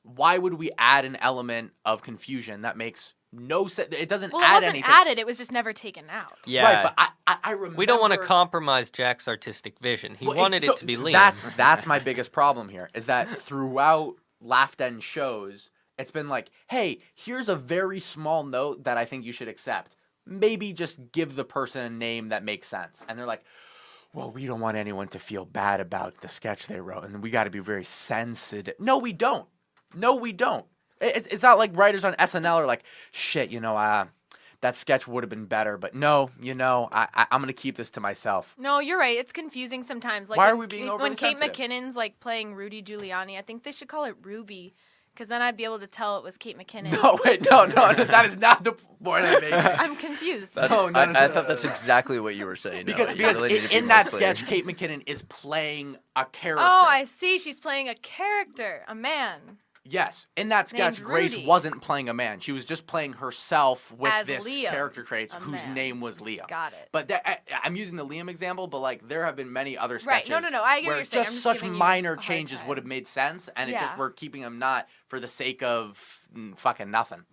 Why would we add an element of confusion that makes no sense? It doesn't well, it add wasn't anything. added. It was just never taken out. Yeah. Right, but I remember. We don't want to compromise Jack's artistic vision. He Well, wanted so it to be Liam. That's my biggest problem here. Is that throughout Laugh End shows, it's been like, hey, here's a very small note that I think you should accept. Maybe just give the person a name that makes sense. And they're like, well, we don't want anyone to feel bad about the sketch they wrote, and we got to be very sensitive. No, we don't. No, we don't. It's not like writers on SNL are like, shit, that sketch would have been better, but no, I'm gonna keep this to myself. No, you're right. It's confusing sometimes. Like Why are when we being Kate, overly when Kate sensitive? McKinnon's like playing Rudy Giuliani, I think they should call it Ruby, because then I'd be able to tell it was Kate McKinnon. No, wait, no, that is not the point I'm making. I'm confused. That's, No, I thought that's exactly what you were saying. Because, Noah. You because really need to be in more that clear. sketch, Kate McKinnon is playing a character. Oh, I see. She's playing a character, a man. Yes, in that sketch, Named Grace Rudy. wasn't playing a man. She was just playing herself with As this Liam, character traits, a whose man. name was Liam. Got it. But I'm using the Liam example, but like there have been many other Right. sketches. No. I get what where you're saying. I'm just just such giving you minor a hard changes time. would have made sense, and it just Yeah. we're keeping them not for the sake of fucking nothing.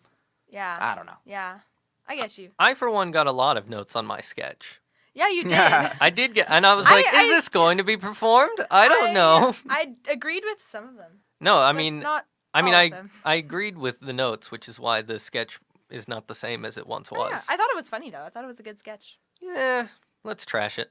Yeah. I don't know. Yeah. I get you. I, for one, got a lot of notes on my sketch. Yeah, you did. I did get, and I was like, I- is this going to be performed? I don't know. I agreed with some of them. No, I but mean, not I mean, all of I them. I agreed with the notes, which is why the sketch is not the same as it once was. Yeah, I thought it was funny though. I thought it was a good sketch. Yeah, let's trash it.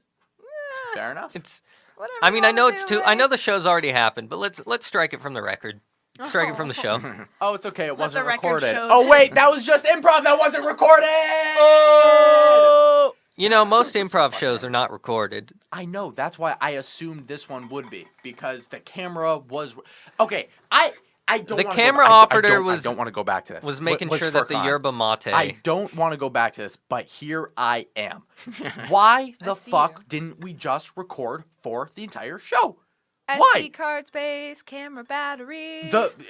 Fair enough. It's. Whatever. I mean, you I know wanna it's do, too. I know right? the show's already happened, but let's strike it from the record. Strike it from the show. Oh, it's okay. It Let wasn't the record recorded. show Oh that- wait, that was just improv. That wasn't recorded. You know, most improv shows are not recorded. I know. That's why I assumed this one would be because the camera was. Okay, I don't. The wanna camera go, operator I was- don't want to go back to this. Was making Was sure that the Furkan. yerba mate. I don't want to go back to this, but here I am. Why the see fuck you. didn't we just record for the entire show? SD Why? card space, camera battery.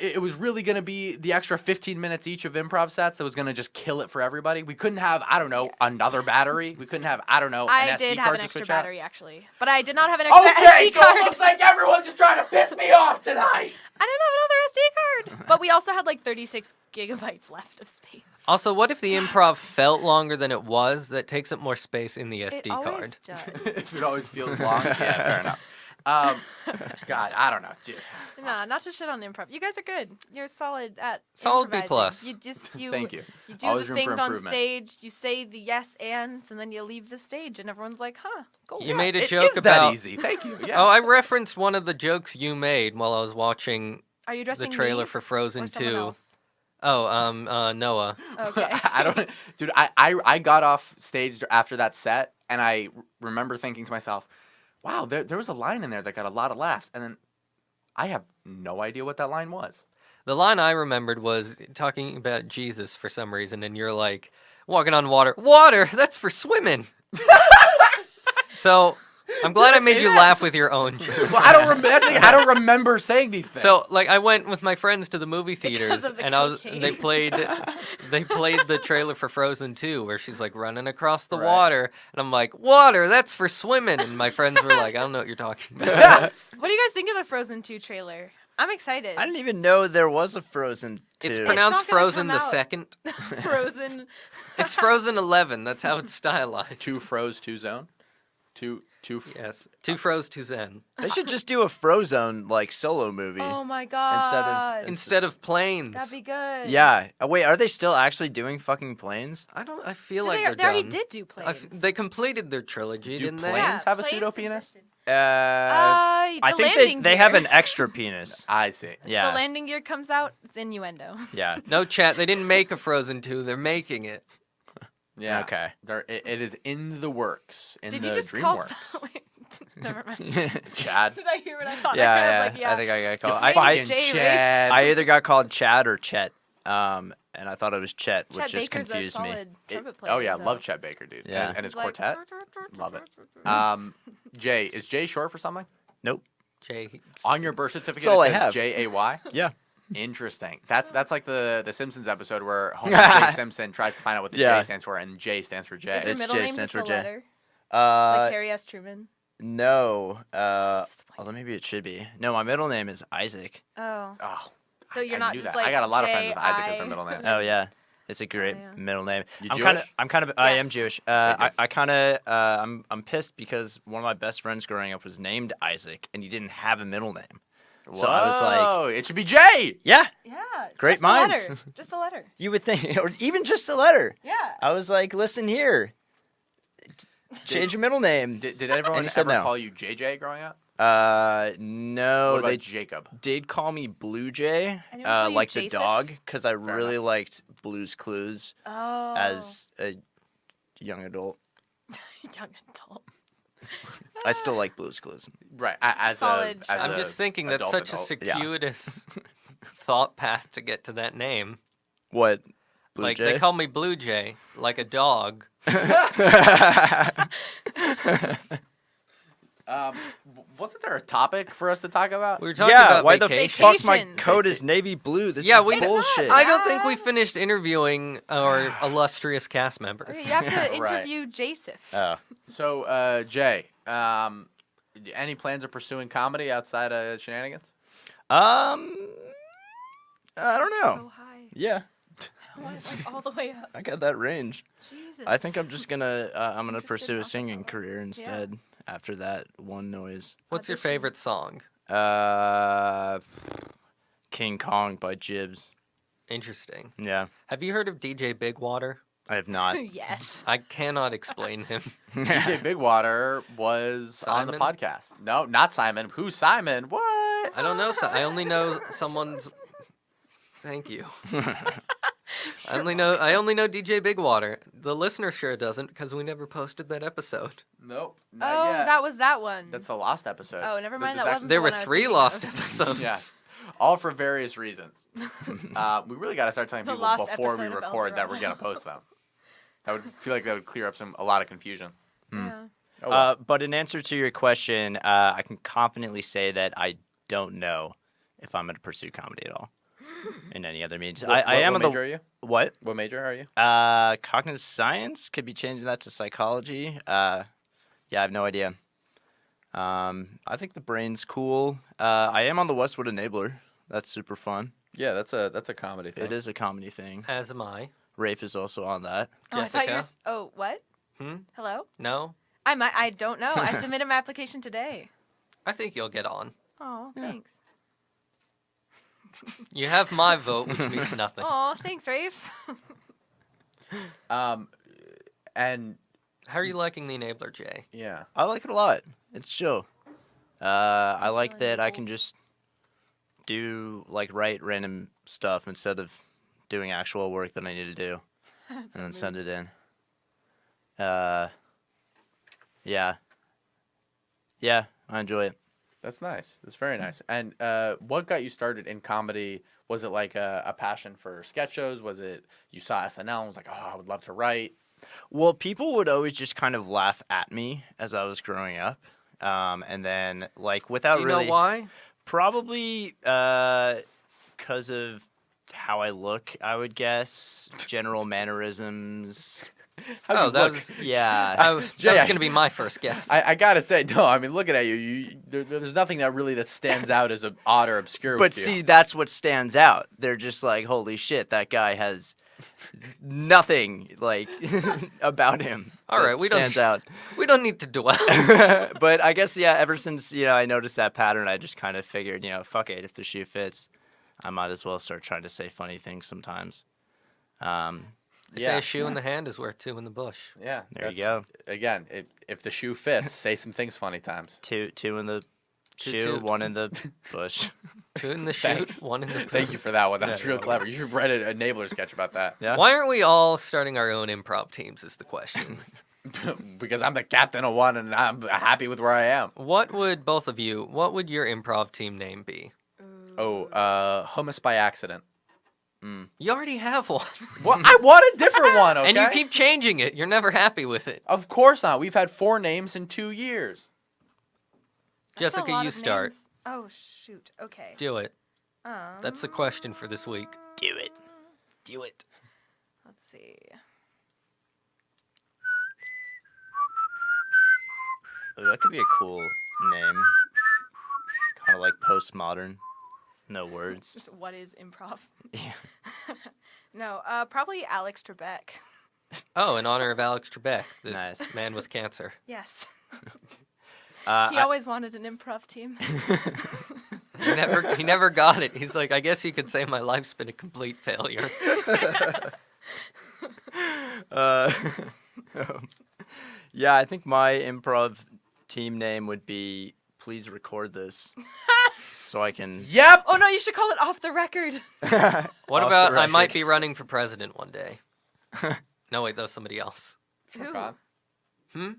It was really gonna be the extra 15 minutes each of improv sets that was gonna just kill it for everybody. We couldn't have Yes. another battery. We couldn't have an I SD did have card an to extra switch out. battery actually, but I did not have an extra Okay, SD so card. it looks like everyone's just trying to piss me off tonight. I didn't have another SD card, but we also had like 36 gigabytes left of space. Also, what if the improv felt longer than it was? That takes up more space in the SD it always card. does. It always feels long. Yeah, fair enough. God, I don't know. Dude. Nah, not to shit on improv. You guys are good. You're solid at Solid B improvising. plus. You just Thank you. You do Always the room for things on improvement. stage. You say the yes ands, and then you leave the stage, and everyone's like, "Huh, go." You made a It joke is about. that easy. Thank you. Yeah. Oh, I referenced one of the jokes you made while I was watching Are you the dressing trailer me for or Frozen someone 2. else? Oh, Noah. Okay. I don't, dude. I got off stage after that set, and I remember thinking to myself, "Wow, there was a line in there that got a lot of laughs," and then I have no idea what that line was. The line I remembered was talking about Jesus for some reason, and you're like, walking on water. Water! That's for swimming! So, I'm glad I made say you that? laugh with your own joke. Well, I don't remember saying these things. So, like, I went with my friends to the movie theaters, of the and cocaine. they played the trailer for Frozen 2, where she's like running across the Right. water, and I'm like, water, that's for swimming, and my friends were like, I don't know what you're talking about. What do you guys think of the Frozen 2 trailer? I'm excited. I didn't even know there was a Frozen 2. It's not pronounced gonna Frozen come the out. second. Frozen. It's Frozen 11. That's how it's stylized. two froze, two zone, two. Yes, two froze, two zen. They should just do a Frozone like solo movie. Oh my god. Instead of planes. That'd be good. Yeah. Oh, wait, are they still actually doing fucking planes? I feel So like they they're already done. did do planes. They completed their trilogy, Do didn't they? planes have a planes pseudo penis? existed. I The think landing they have gear. an extra penis. I see. Yeah. The landing gear comes out, it's innuendo. Yeah. No, chat. They didn't make a Frozen 2. They're making it. Yeah. Okay. It is in the works. In Did the you just call DreamWorks. Wait, never mind. Chad. Did I hear what I thought? Yeah, I yeah. was like, yeah. I think I got called. Your I, name is Jay, right? Chad. I either got called Chad or Chet. And I thought it was Chet, which Chet just Baker's confused a me. solid trumpet player. Oh yeah, though. love Chet Baker, dude. Yeah. And his He's like, quartet. Love it. Jay, is Jay short for something? Nope. Jay. On your birth certificate, all I it says have. J-A-Y? Yeah. Interesting. That's like the Simpsons episode where Homer J. Simpson tries to find out what the Yeah. J stands for, and J stands for J. Is your It's middle Jay name stands just a for Jay. letter? Uh, Like Harry S. Truman? no. That's disappointing. Although maybe it should be. No, my middle name is Isaac. Oh. Oh, So you're I not knew just that. like I got a lot of friends with Isaac as J.I. their middle name. Oh yeah, it's a great yeah. middle name. You I'm Jewish? kind of. I am Yes. Jewish. Figured. I kind of. I'm pissed because one of my best friends growing up was named Isaac, and he didn't have a middle name. So I was like, Whoa, it should be Jay. yeah, Yeah. Great just minds. A letter. Just a letter. you would think, or even just a letter. Yeah. I was like, listen here, change your middle name. Did everyone And he said ever no. call you JJ growing up? No, What about they Jacob? did call me Blue Jay, Anyone call you like the Joseph? dog, because I Fair really enough. liked Blue's Clues Oh. as a young adult. young adult. I still like Blue's Clues. Right. As Solid a, as I'm a just thinking that's adult such a adult. Yeah. circuitous thought path to get to that name. What? Blue Like, Jay? they call me Blue Jay, like a dog. Wasn't there a topic for us to talk about? We were talking Yeah, about why the vacation. fuck my Vacations. coat is navy blue? This Yeah, is we- bullshit. I don't think we finished interviewing our illustrious cast members. Okay, you have to Right. interview Joseph. Oh. So, Jay, any plans of pursuing comedy outside of Shenanigans? I don't know. So high. Yeah, Like all the way up. I got that range. Jesus. I think I'm just gonna Interested pursue in a singing acapella. career instead after that one noise. What's your Audition. favorite song? King Kong by Jibs. Interesting. Yeah, Have you heard of DJ Big Water? I have not. yes. I cannot explain him. DJ Bigwater was on the Simon? podcast. No, not Simon. Who's Simon? What? I don't know. I only know someone's. Thank you. I only know DJ Big Water. The listener sure doesn't because we never posted that episode. Nope. Not Oh, yet. that was that one. That's the lost episode. Oh, never mind, There's that actually- wasn't There the were one I was 3 thinking lost of. episodes. Yeah. All for various reasons. We really got to start telling The people lost before we episode of El record that we're Dorado. gonna post them. That would feel like that would clear up a lot of confusion. Yeah. Oh, well. But in answer to your question, I can confidently say that I don't know if I'm going to pursue comedy at all in any other means. I am what on major are you? what? What major are you? Cognitive science, could be changing that to psychology. Yeah, I have no idea. I think the brain's cool. I am on the Westwood Enabler. That's super fun. Yeah, that's a comedy thing. It is a comedy thing. As am I. Rafe is also on that. Oh, I thought you were. Jessica? Oh, what? Hmm? Hello? No? I don't know. I submitted my application today. I think you'll get on. Oh, Yeah. thanks. You have my vote, which means nothing. Oh, thanks, Rafe. And How are you liking the enabler, Jay? yeah, I like it a lot. It's chill. I like that I enabled. can just write random stuff instead of doing actual work that I need to do, and then send it in. Yeah. Yeah, I enjoy it. That's nice. That's very nice. And what got you started in comedy? Was it like a passion for sketch shows? Was it you saw SNL and was like, oh, I would love to write? Well, people would always just kind of laugh at me as I was growing up. And then, like, without Do you really... know why? Probably because of how I look, I would guess. General mannerisms. How do you that look? was Yeah. that was Jay, going to be my first guess. I gotta say, no. I mean, looking at you, there's nothing that stands out as odd or obscure. But with you. see, that's what stands out. They're just like, holy shit, that guy has nothing, like, about him. All that right, stands out. We don't need to dwell. But I guess, yeah, ever since, I noticed that pattern, I just kind of figured, fuck it, if the shoe fits, I might as well start trying to say funny things sometimes. They say a shoe in the hand is worth two in the bush. Yeah, There you go. Again, if the shoe fits, say some things funny times. Two in the shoe, Two. one in the bush. Two in the chute, Thanks. one in the Thank poop. you for that one. That's real clever. You should write an enabler sketch about that. Yeah. Why aren't we all starting our own improv teams is the question. Because I'm the captain of one and I'm happy with where I am. What would your improv team name be? Oh, hummus by accident. You already have one. Well, I want a different one, okay? And you keep changing it. You're never happy with it. Of course not. We've had 4 names in 2 years. That's a Jessica, lot you of start. names. Oh shoot. Okay. Do it. That's the question for this week. Do it. Do it. Let's see. Ooh, that could be a cool name. Kind of like postmodern. No words. Just what is improv? Yeah. No, probably Alex Trebek. Oh, in honor of Alex Trebek, the Nice. man with cancer. Yes. He I- always wanted an improv team. He never got it. He's like, I guess you could say my life's been a complete failure. Yeah, I think my improv team name would be Please Record This. So I can... Yep. Oh no, you should call it Off the Record. What Off about the I might record. be running for president one day? No, wait, that was somebody else. Who? God. Who?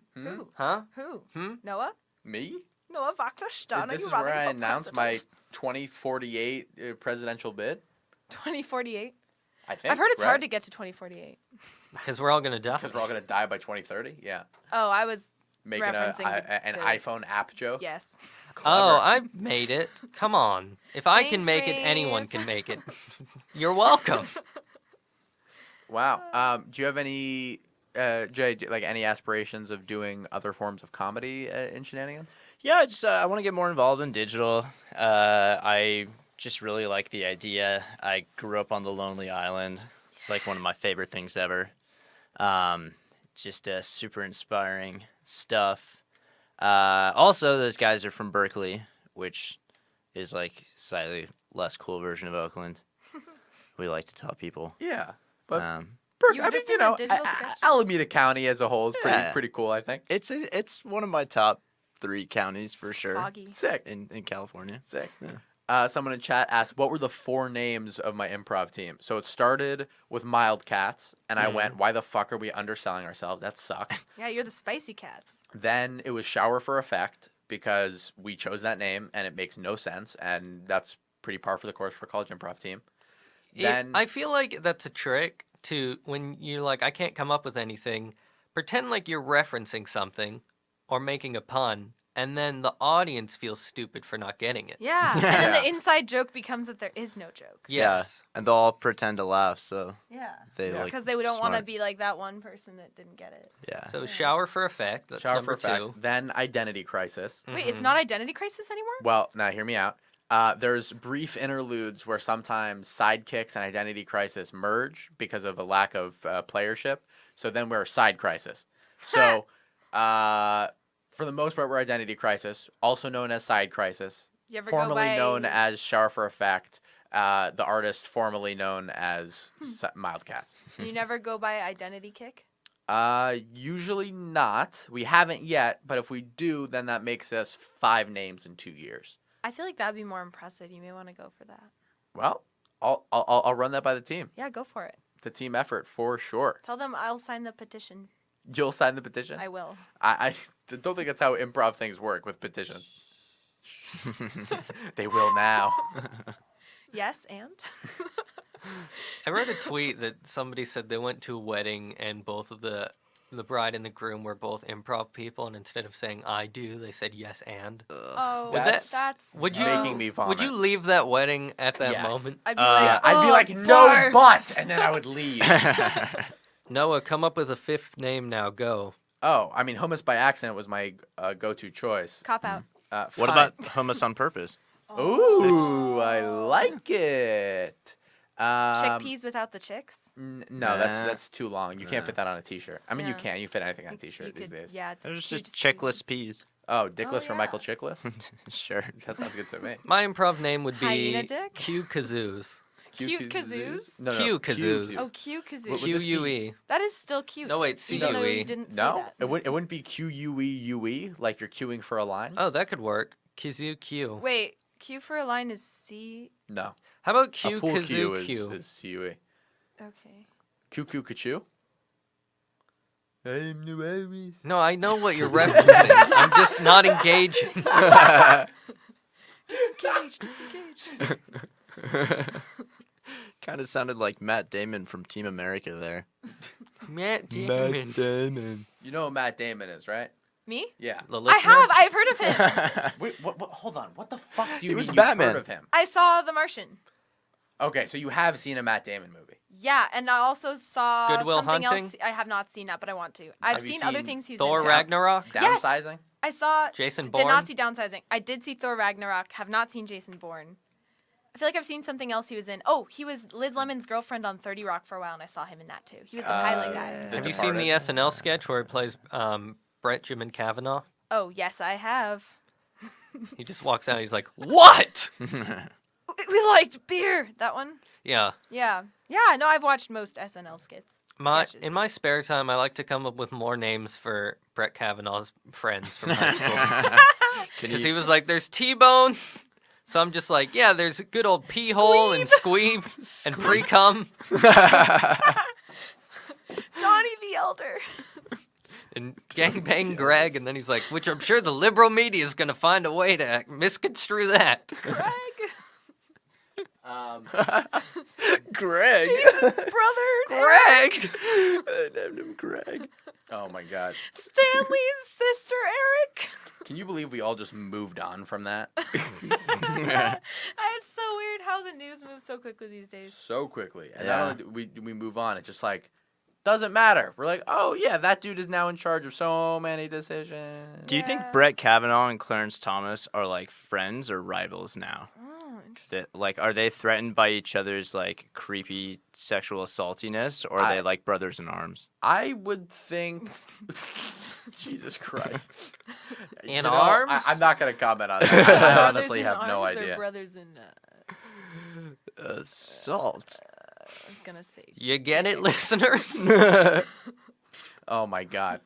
Huh? Who? Hmm? Noah? Me? Noah Wagner This is where I announced my 2048 presidential bid. 2048. I think. I've heard it's right? hard to get to 2048. Because we're all going to die. Because we're all going to die by 2030? Yeah. Oh, I was Making referencing an the- iPhone app joke? Yes. Oh, I made it. Come on. If I can Thanks, make it, anyone Riff. can make it. You're welcome. Wow. Do you have any, Jay, like any aspirations of doing other forms of comedy in Shenanigans? Yeah, I want to get more involved in digital. I just really like the idea. I grew up on the Lonely Island. It's like one of my favorite things ever. Just super inspiring stuff. Also, those guys are from Berkeley, which is like slightly less cool version of Oakland. We like to tell people. Yeah. But You were just in a digital sketch? Alameda County as a whole is Yeah. pretty cool, I think. It's one of my top 3 counties for sure Foggy. Sick. in California. Sick. Yeah. Someone in chat asked, what were the 4 names of my improv team? So it started with Mild Cats, and I went, why the fuck are we underselling ourselves? That sucks. Yeah, you're the spicy cats. Then it was Shower for Effect, because we chose that name, and it makes no sense, and that's pretty par for the course for a college improv team. Then I feel like that's a trick to when you're like, I can't come up with anything. Pretend like you're referencing something or making a pun, and then the audience feels stupid for not getting it. Yeah. And then the inside joke becomes that there is no joke. Yes. Yeah, and they'll all pretend to laugh, so Yeah. they like Because they don't want to smart. be like that one person that didn't get it. Yeah. So shower for effect. That's Shower number for Effect. 2. Then Identity Crisis. Wait, it's not Identity Crisis anymore? Well, now hear me out. There's brief interludes where sometimes Sidekicks and Identity Crisis merge because of a lack of playership. So then we're Side Crisis. So for the most part, we're Identity Crisis, also known as Side Crisis, You ever formerly go by... known as Shower for Effect, the artist formerly known as Mild Cats. You never go by Identity Kick? Usually not. We haven't yet, but if we do, then that makes us 5 names in 2 years. I feel like that'd be more impressive. You may want to go for that. Well, I'll run that by the team. Yeah, go for it. It's a team effort for sure. Tell them I'll sign the petition. You'll sign the petition? I will. I don't think that's how improv things work with petitions. They will now. Yes, and? I read a tweet that somebody said they went to a wedding and both of the bride and the groom were both improv people, and instead of saying "I do," they said "yes and." Oh, That's Would you making me vomit. Would you leave that wedding at that Yes. moment? I'd be like, I'd be "Oh, like, no, barf." but, and then I would leave. Noah, come up with a fifth name now. Go. Oh, I mean, hummus by accident was my go-to choice. Cop out. What Fine. about hummus on purpose? Ooh, I like it. Chickpeas without the chicks? No, that's too long. You can't Nah. fit that on a t-shirt. I mean, you Yeah. can. You fit anything on a You t-shirt these could- days. Yeah, it's There's too just chickless peas. Oh, Dickless from yeah. Michael Chickless? Sure. That sounds good to me. My improv name would be Hyena dick? Q Kazoos. Cute kazoos? No, Q kazoos. Oh, Q kazoo. What would this be? QUE. That is still cute. No, wait, even though you CUE. didn't say No, that. it wouldn't be QUEUE, like you're queuing for a line. Oh, that could work. Kazoo Q. Wait, Q for a line is C. No. How about A Q pool Kazoo cue Q? is CUE. Okay. QQ Kachu? I'm the Irish. No, I know what you're referencing. I'm just not engaging. Disengage. Kind of sounded like Matt Damon from Team America there. Matt Damon. Damon. You know who Matt Damon is, right? Me? Yeah. The I listener? have. I've heard of him. Wait, what? Hold on. What the fuck do you He mean was you've Batman. heard of him? I saw The Martian. Okay, so you have seen a Matt Damon movie. Yeah, and I also saw Good Will something Hunting? else. I have not seen that, but I want to. I've Have you seen other seen things he's Thor in. Ragnarok? Yes. Downsizing? I saw. Jason Did Bourne? not see Downsizing. I did see Thor Ragnarok. Have not seen Jason Bourne. I feel like I've seen something else he was in. Oh, he was Liz Lemon's girlfriend on 30 Rock for a while, and I saw him in that too. He was the pilot guy. The Have you seen the Departed. SNL sketch where he plays Brett Jim Kavanaugh? Oh, yes, I have. He just walks out. He's like, "What?" We liked beer. That one. Yeah. Yeah. Yeah. No, I've watched most SNL skits. Sketches. In my spare time, I like to come up with more names for Brett Kavanaugh's friends from high school. Because he was like, "There's T-Bone." So I'm just like, yeah, there's a good old pee hole and squeeb and pre-cum Donnie the Elder. and gangbang Greg. And then he's like, which I'm sure the liberal media is going to find a way to misconstrue that. Greg. Greg. Jason's brother. Greg! I named him Greg. Oh my god. Stanley's sister, Eric. Can you believe we all just moved on from that It's so weird how the news moves so quickly these days. so quickly? And Yeah. not only do we move on, it's just like doesn't matter. We're like, oh yeah, that dude is now in charge of so many decisions. Do you think Yeah. Brett Kavanaugh and Clarence Thomas are like friends or rivals now? Oh, interesting. That like are they threatened by each other's like creepy sexual assaultiness, or are they like brothers in arms? I would think. Jesus Christ. In arms? I'm not gonna comment on that. I Brothers honestly in have no arms or idea. Brothers in. Assault. I was gonna say. You get it, listeners? Oh my god.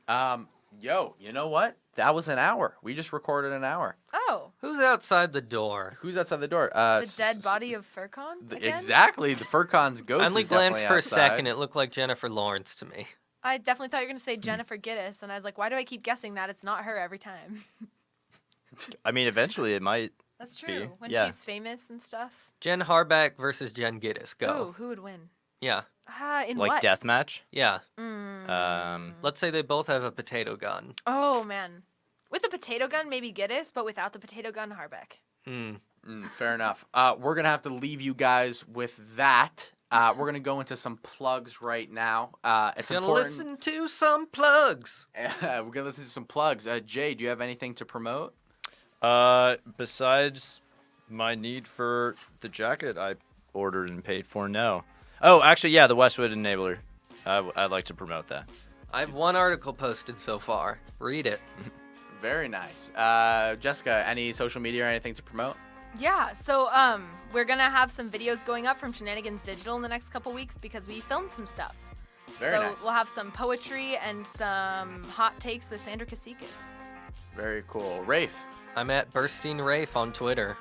Yo, you know what? That was an hour. We just recorded an hour. Oh, Who's outside the door? Who's outside the door? the dead body of Furcon again? Exactly. The Furcon's ghost. I only is definitely glanced for a outside. second. It looked like Jennifer Lawrence to me. I definitely thought you were gonna say Jennifer Gittes, and I was like, why do I keep guessing that? It's not her every time. I mean, eventually it might. That's true. When yeah. she's famous and stuff. Jen Harback versus Jen Gittes. Ooh, Go. who would win? Yeah. In Like what? deathmatch. Yeah. Mm. Let's say they both have a potato gun. Oh man, with the potato gun, maybe Gittes, but without the potato gun, Harbeck. Fair enough. We're gonna have to leave you guys with that. We're gonna go into some plugs right now. It's Gonna important. listen to some plugs. We're gonna listen to some plugs. Jay, do you have anything to promote? Besides my need for the jacket I ordered and paid for, no. Oh, actually, yeah, the Westwood Enabler. I'd like to promote that. I have one article posted so far. Read it. Very nice. Jessica, any social media or anything to promote? Yeah, so we're gonna have some videos going up from Shenanigans Digital in the next couple weeks because we filmed some stuff. Very so nice. we'll have some poetry and some hot takes with Sandra Casikis. Very cool. Rafe. I'm at Burstein Rafe on Twitter.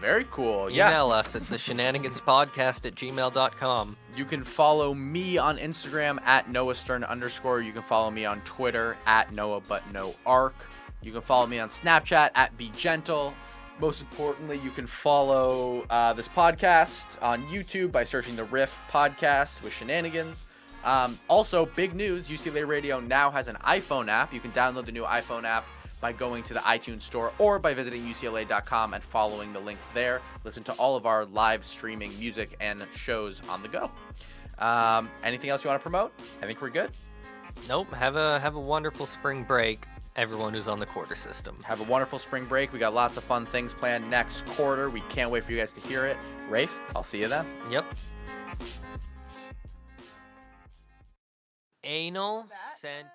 Very cool. Yeah. Email us at the shenaniganspodcast@gmail.com. You can follow me on Instagram at Noah Stern _. You can follow me on Twitter at Noah but no arc. You can follow me on Snapchat at Be Gentle. Most importantly, you can follow this podcast on YouTube by searching the Riff podcast with Shenanigans. Also, big news, UCLA Radio now has an iPhone app. You can download the new iPhone app by going to the iTunes store or by visiting UCLA.com and following the link there. Listen to all of our live streaming music and shows on the go. Anything else you want to promote? I think we're good. Nope. Have a wonderful spring break, everyone who's on the quarter system. Have a wonderful spring break. We got lots of fun things planned next quarter. We can't wait for you guys to hear it. Rafe, I'll see you then. Yep. Anal scent.